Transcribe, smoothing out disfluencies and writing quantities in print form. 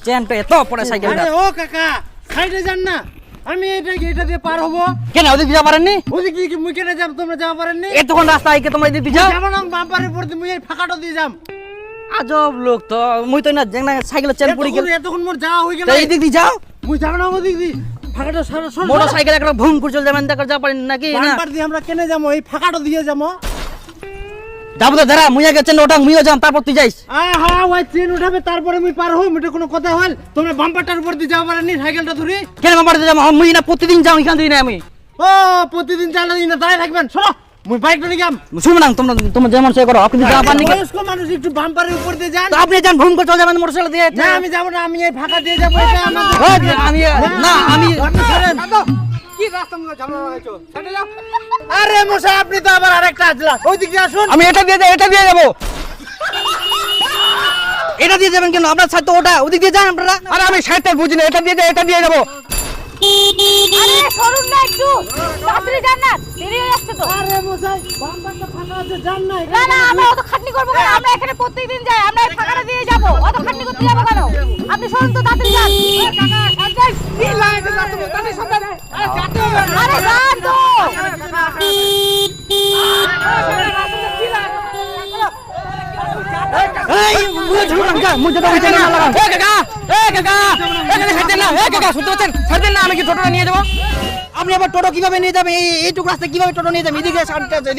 চেনটা এত পড়ে সাইকেলটা। আরে ও কাকা সাইডে যান না, আমি এটা দিয়ে পার হবো। কেন ওদিকে যা পারেননি? ওদিক কি মুই কেটে যাব, তোমরা যাওয়া পারেননি? এতক্ষণ রাস্তা আইকে তোমরা এদিকে যাও। যাব না, বাম্পারের পর মুই এই ফাঁকাটা দিয়ে যাম। আজব লোক তো, মুই তো না জেংনা সাইকেলের চেন পড়ে গেল। এতক্ষণ মোর যাওয়া হই গেল। তো এইদিক দিয়ে যাও। মুই যাব না ওদিক দিয়ে, ফাঁকাটা সারা সর। মোটর সাইকেল একটা ভুম করে চলে যাবেন, দেখো যা পারেন নাকি না? বাম্পার দিয়ে আমরা কেনে যাবো, এই ফাঁকাটা দিয়ে যাবো। যাবো তো দাঁড়া, মুই আগে চেন ওটা মুইও যাম, তারপর তুই যাইস। হ্যাঁ ওই ট্রেন উঠাবে তারপরে মুই পার হই, এটা কোনো কথা হল? তোমরা বাম্পারটার উপর দিয়ে যাওয়া পারেননি সাইকেলটা ধরে? কেন বাড়িতে যাবো? মুই না প্রতিদিন যাও, এখান দিয়ে না আমি। ও প্রতিদিন চালানি না, দাঁড়ায় থাকবেন। শোনো মুই বাইকটা নিয়ে যাম। শুনুন না, তোমরা যেমন সে করো, আপনি যা পারেন। বয়স্ক মানুষ একটু বাম্পারের উপর দিয়ে যান। আপনি যান, ভুম করে চলে যাবেন মোটর সাইকেল দিয়ে। না আমি যাব না, আমি এই ফাঁকা দিয়ে যাবো। এটা আমাদের আমি না, আমি কি রাস্তা মধ্যে ঝামেলা লাগাইছো? ছেড়ে যাও। আরে মশাই আপনি তো আবার আরেকটা আসলা, ওই দিক দিয়ে আসুন। আমি এটা দিয়ে যাবো। এটা দিয়ে যাবেন কেন? আপনার সাথে ওটা ওদিক দিয়ে যান আপনারা। আরে আমি সাইডটা বুঝি না, এটা দিয়ে যাবো। আরে সরুন না একটু, তাড়াতাড়ি যান না, দেরি হয়ে যাচ্ছে তো। আরে মশাই বাম্পারটা ফাঁকা আছে, যান না। না না, আমরা অত খাটনি করবো কেন? আমরা এখানে প্রত্যেকদিন যাই, আমরা এই ফাঁকাটা দিয়ে যাবো। অত খাটনি করতে যাবো কেন? আপনি সরুন তো, তাড়াতাড়ি যান। আরে যান তো। এই মুঝে ঝগড়া না, মুঝে তো মুঝে না লাগান। এ কাকা, এখানে ছাড় দেন না। কাকা শুনতে পাচ্ছেন? ছাড় দেন না, আমি কি টোটোটা নিয়ে যাবো? আপনি আবার টোটো কিভাবে নিয়ে যাবেন? এইটুকু রাস্তা কিভাবে টোটো নিয়ে যাবেন? এদিকে সামনে এদিকে